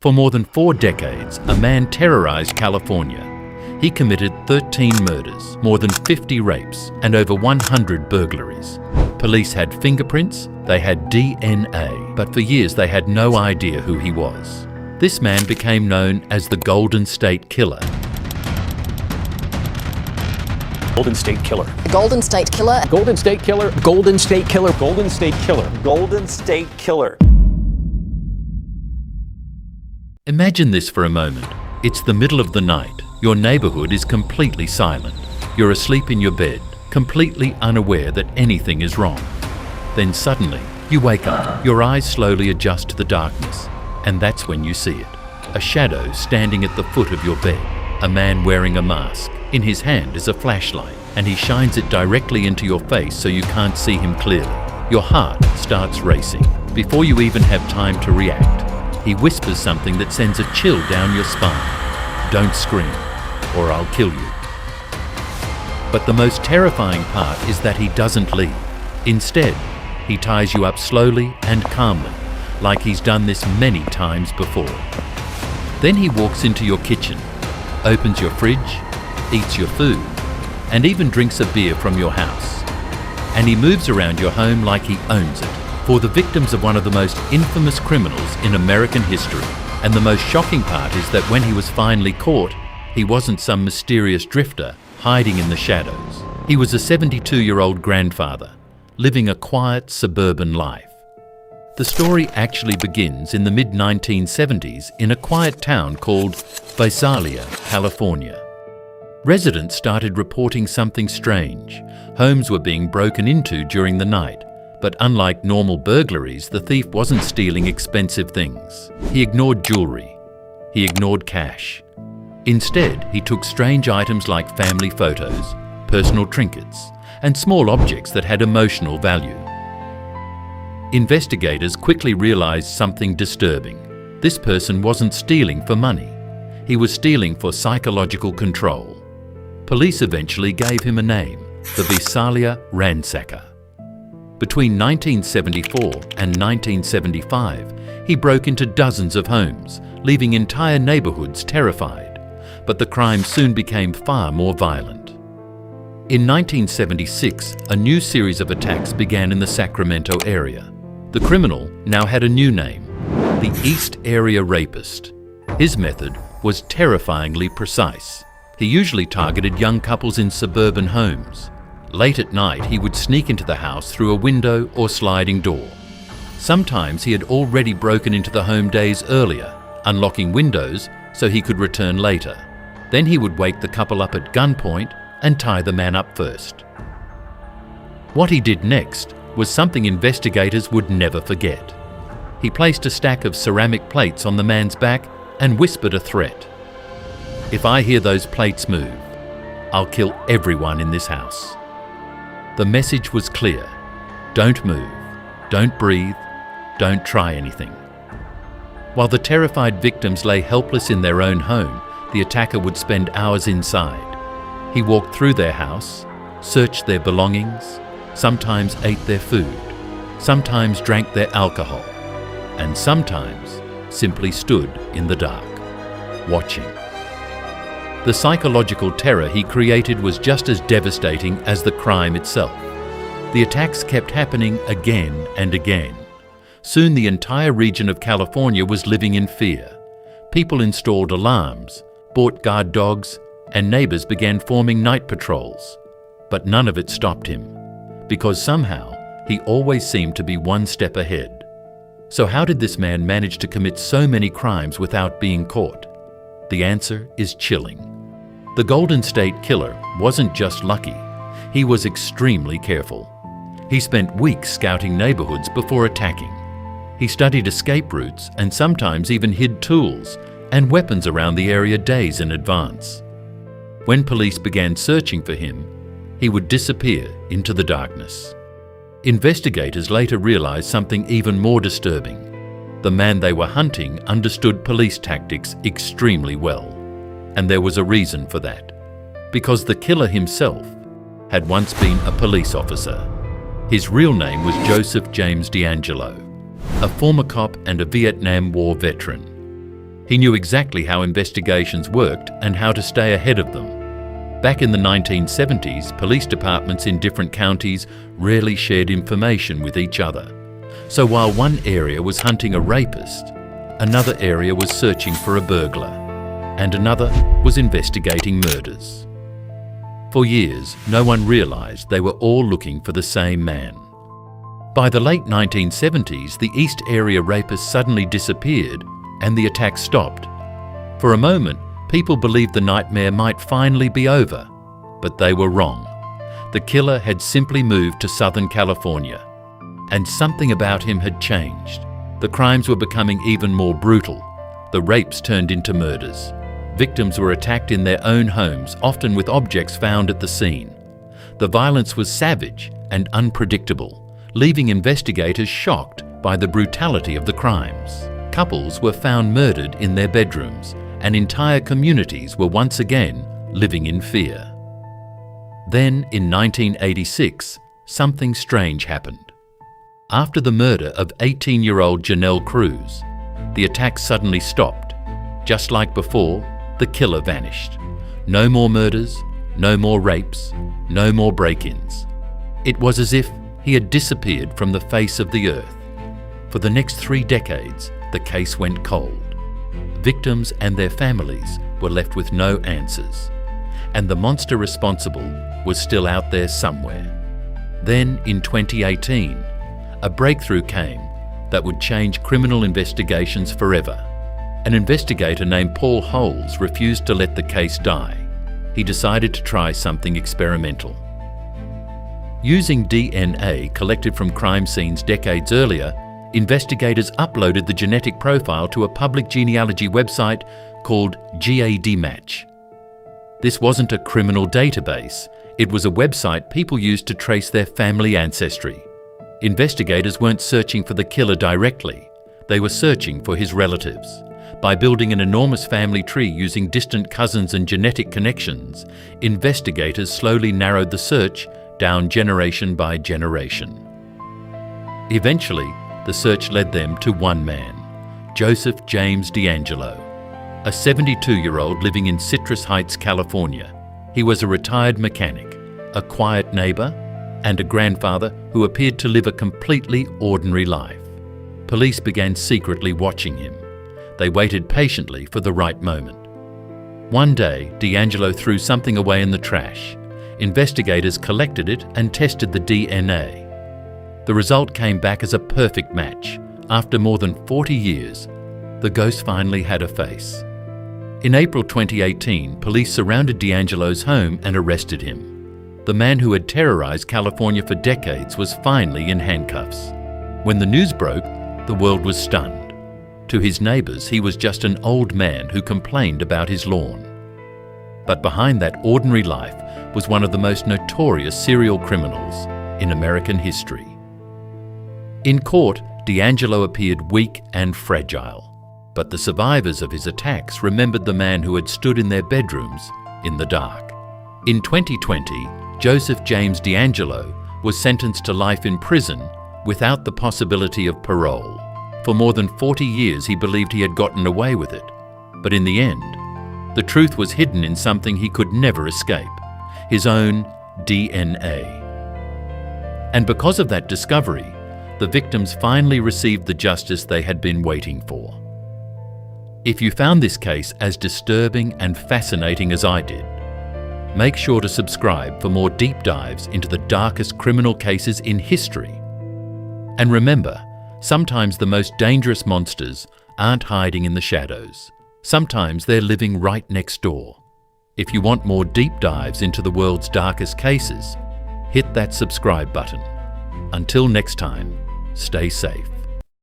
For more than 4 decades, a man terrorized California. He committed 13 murders, more than 50 rapes, and over 100 burglaries. Police had fingerprints, they had DNA, but for years they had no idea who he was. This man became known as the Golden State Killer. Golden State Killer. Golden State Killer. Golden State Killer. Golden State Killer. Golden State Killer. Golden State Killer. Imagine this for a moment. It's the middle of the night. Your neighborhood is completely silent. You're asleep in your bed, completely unaware that anything is wrong. Then suddenly, you wake up. Your eyes slowly adjust to the darkness, and that's when you see it. A shadow standing at the foot of your bed. A man wearing a mask. In his hand is a flashlight, and he shines it directly into your face so you can't see him clearly. Your heart starts racing. Before you even have time to react, he whispers something that sends a chill down your spine. Don't scream, or I'll kill you. But the most terrifying part is that he doesn't leave. Instead, he ties you up slowly and calmly, like he's done this many times before. Then he walks into your kitchen, opens your fridge, eats your food, and even drinks a beer from your house. And he moves around your home like he owns it. For the victims of one of the most infamous criminals in American history. And the most shocking part is that when he was finally caught, he wasn't some mysterious drifter hiding in the shadows. He was a 72-year-old grandfather, living a quiet suburban life. The story actually begins in the mid-1970s in a quiet town called Visalia, California. Residents started reporting something strange. Homes were being broken into during the night. But unlike normal burglaries, the thief wasn't stealing expensive things. He ignored jewelry. He ignored cash. Instead, he took strange items like family photos, personal trinkets, and small objects that had emotional value. Investigators quickly realized something disturbing. This person wasn't stealing for money. He was stealing for psychological control. Police eventually gave him a name, the Visalia Ransacker. Between 1974 and 1975, he broke into dozens of homes, leaving entire neighborhoods terrified. But the crime soon became far more violent. In 1976, a new series of attacks began in the Sacramento area. The criminal now had a new name, the East Area Rapist. His method was terrifyingly precise. He usually targeted young couples in suburban homes. Late at night, he would sneak into the house through a window or sliding door. Sometimes he had already broken into the home days earlier, unlocking windows so he could return later. Then he would wake the couple up at gunpoint and tie the man up first. What he did next was something investigators would never forget. He placed a stack of ceramic plates on the man's back and whispered a threat. "If I hear those plates move, I'll kill everyone in this house." The message was clear. Don't move, don't breathe, don't try anything. While the terrified victims lay helpless in their own home, the attacker would spend hours inside. He walked through their house, searched their belongings, sometimes ate their food, sometimes drank their alcohol, and sometimes simply stood in the dark, watching. The psychological terror he created was just as devastating as the crime itself. The attacks kept happening again and again. Soon the entire region of California was living in fear. People installed alarms, bought guard dogs, and neighbors began forming night patrols. But none of it stopped him, because somehow he always seemed to be one step ahead. So how did this man manage to commit so many crimes without being caught? The answer is chilling. The Golden State Killer wasn't just lucky, he was extremely careful. He spent weeks scouting neighborhoods before attacking. He studied escape routes and sometimes even hid tools and weapons around the area days in advance. When police began searching for him, he would disappear into the darkness. Investigators later realized something even more disturbing. The man they were hunting understood police tactics extremely well. And there was a reason for that. Because the killer himself had once been a police officer. His real name was Joseph James DeAngelo, a former cop and a Vietnam War veteran. He knew exactly how investigations worked and how to stay ahead of them. Back in the 1970s, police departments in different counties rarely shared information with each other. So while one area was hunting a rapist, another area was searching for a burglar, and another was investigating murders. For years, no one realized they were all looking for the same man. By the late 1970s, the East Area rapist suddenly disappeared and the attack stopped. For a moment, people believed the nightmare might finally be over, but they were wrong. The killer had simply moved to Southern California, and something about him had changed. The crimes were becoming even more brutal. The rapes turned into murders. Victims were attacked in their own homes, often with objects found at the scene. The violence was savage and unpredictable, leaving investigators shocked by the brutality of the crimes. Couples were found murdered in their bedrooms, and entire communities were once again living in fear. Then, in 1986, something strange happened. After the murder of 18-year-old Janelle Cruz, the attack suddenly stopped. Just like before, the killer vanished. No more murders, no more rapes, no more break-ins. It was as if he had disappeared from the face of the earth. For the next 3 decades, the case went cold. Victims and their families were left with no answers, and the monster responsible was still out there somewhere. Then, in 2018, a breakthrough came that would change criminal investigations forever. An investigator named Paul Holes refused to let the case die. He decided to try something experimental. Using DNA collected from crime scenes decades earlier, investigators uploaded the genetic profile to a public genealogy website called GADmatch. This wasn't a criminal database. It was a website people used to trace their family ancestry. Investigators weren't searching for the killer directly. They were searching for his relatives. By building an enormous family tree using distant cousins and genetic connections, investigators slowly narrowed the search down generation by generation. Eventually, the search led them to one man, Joseph James DeAngelo, a 72-year-old living in Citrus Heights, California. He was a retired mechanic, a quiet neighbor, and a grandfather who appeared to live a completely ordinary life. Police began secretly watching him. They waited patiently for the right moment. One day, DeAngelo threw something away in the trash. Investigators collected it and tested the DNA. The result came back as a perfect match. After more than 40 years, the ghost finally had a face. In April 2018, police surrounded DeAngelo's home and arrested him. The man who had terrorized California for decades was finally in handcuffs. When the news broke, the world was stunned. To his neighbors, he was just an old man who complained about his lawn. But behind that ordinary life was one of the most notorious serial criminals in American history. In court, DeAngelo appeared weak and fragile, but the survivors of his attacks remembered the man who had stood in their bedrooms in the dark. In 2020, Joseph James DeAngelo was sentenced to life in prison without the possibility of parole. For more than 40 years, he believed he had gotten away with it. But in the end, the truth was hidden in something he could never escape, his own DNA. And because of that discovery, the victims finally received the justice they had been waiting for. If you found this case as disturbing and fascinating as I did, make sure to subscribe for more deep dives into the darkest criminal cases in history. And remember, sometimes the most dangerous monsters aren't hiding in the shadows. Sometimes they're living right next door. If you want more deep dives into the world's darkest cases, hit that subscribe button. Until next time, stay safe.